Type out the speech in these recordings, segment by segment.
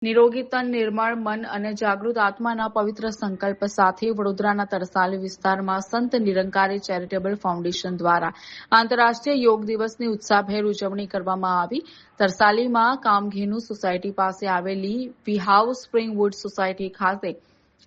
નિરોગી તન, નિર્મળ મન અને જાગૃત આત્માના પવિત્ર સંકલ્પ સાથે વડોદરાના તરસાલી વિસ્તારમાં સંત નિરંકારી ચેરિટેબલ ફાઉન્ડેશન દ્વારા આંતરરાષ્ટ્રીય યોગ દિવસની ઉત્સાહભેર ઉજવણી કરવામાં આવી. તરસાલીમાં કામધેનુ સોસાયટી પાસે આવેલી વીહાવ સ્પ્રિંગવુડ સોસાયટી ખાતે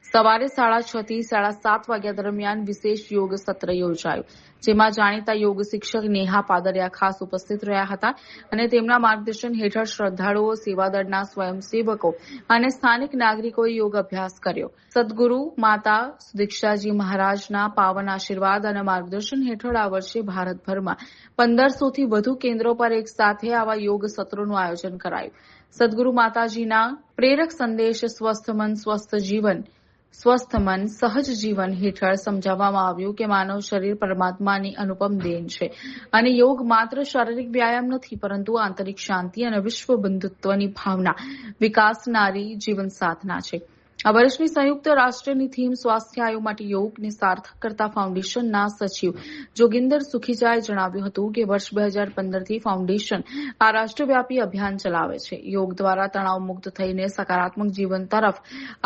સવારે 6:30 થી 7:30 વાગ્યા દરમિયાન વિશેષ યોગ સત્ર યોજાયું, જેમાં જાણીતા યોગ શિક્ષક નેહા પાદરિયા ખાસ ઉપસ્થિત રહ્યા હતા અને તેમના માર્ગદર્શન હેઠળ શ્રદ્ધાળુઓ, સેવાદળના સ્વયંસેવકો અને સ્થાનિક નાગરિકોએ યોગ અભ્યાસ કર્યો. સદગુરુ માતા દીક્ષાજી મહારાજના પાવન આશીર્વાદ અને માર્ગદર્શન હેઠળ આ વર્ષે ભારતભરમાં 1500થી વધુ કેન્દ્રો પર એક સાથે આવા યોગ સત્રોનું આયોજન કરાયું. સદગુરુ માતાજીના પ્રેરક સંદેશ સ્વસ્થ મન સ્વસ્થ જીવન, સ્વસ્થ મન સહજ જીવન હેઠળ સમજાવવામાં આવ્યું કે માનવ શરીર પરમાત્માની અનુપમ દેન છે અને યોગ માત્ર શારીરિક વ્યાયામ નથી, પરંતુ આંતરિક શાંતિ અને વિશ્વ બંધુત્વની ભાવના વિકાસનારી જીવન સાધના છે. આ વર્ષની સંયુક્ત રાષ્ટ્રની થીમ સ્વાસ્થ્ય આયુ માટે યોગને સાર્થક કરતા ફાઉન્ડેશનના સચિવ જોગિંદર સુખીજાએ જણાવ્યું હતું કે વર્ષ 2015થી ફાઉન્ડેશન આ રાષ્ટ્રવ્યાપી અભિયાન ચલાવે છે. યોગ દ્વારા તણાવમુક્ત થઈને સકારાત્મક જીવન તરફ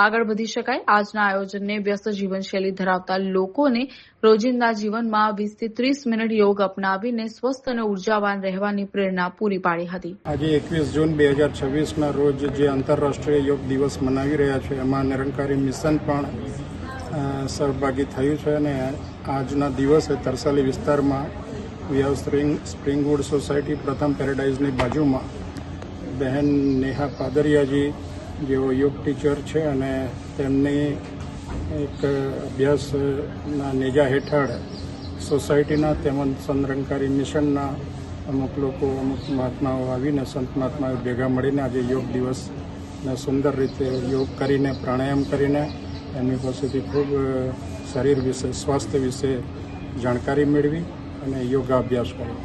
આગળ વધી શકાય. આજના આયોજનને વ્યસ્ત જીવનશૈલી ધરાવતા લોકોને રોજિંદા જીવનમાં 20 થી 30 મિનિટ યોગ અપનાવીને સ્વસ્થ અને ઉર્જાવાન રહેવાની પ્રેરણા પૂરી પાડી હતી. આજે 21 જૂન 2026ના રોજ જે આંતરરાષ્ટ્રીય યોગ દિવસ મનાવી રહ્યા છે, એમાં નિરંકારી મિશન પણ સહભાગી થયું છે અને આજના દિવસે તરસાલી વિસ્તારમાં વીહાવ સ્પ્રિંગવુડ સોસાયટી પ્રથમ પેરેડાઇઝની બાજુમાં બહેન નેહા પાદરિયાજી જેઓ યોગ ટીચર છે અને તેમની એક અભ્યાસના નેજા હેઠળ સોસાયટીના તેમજ નિરંકારી મિશનના અમુક લોકો, અમુક મહાત્માઓ આવીને સંત મહાત્માઓ ભેગા મળીને આજે યોગ દિવસને સુંદર રીતે યોગ કરીને, પ્રાણાયામ કરીને એમની પાસેથી ખૂબ શરીર વિશે, સ્વાસ્થ્ય વિશે જાણકારી મેળવી અને યોગાભ્યાસ કર્યો.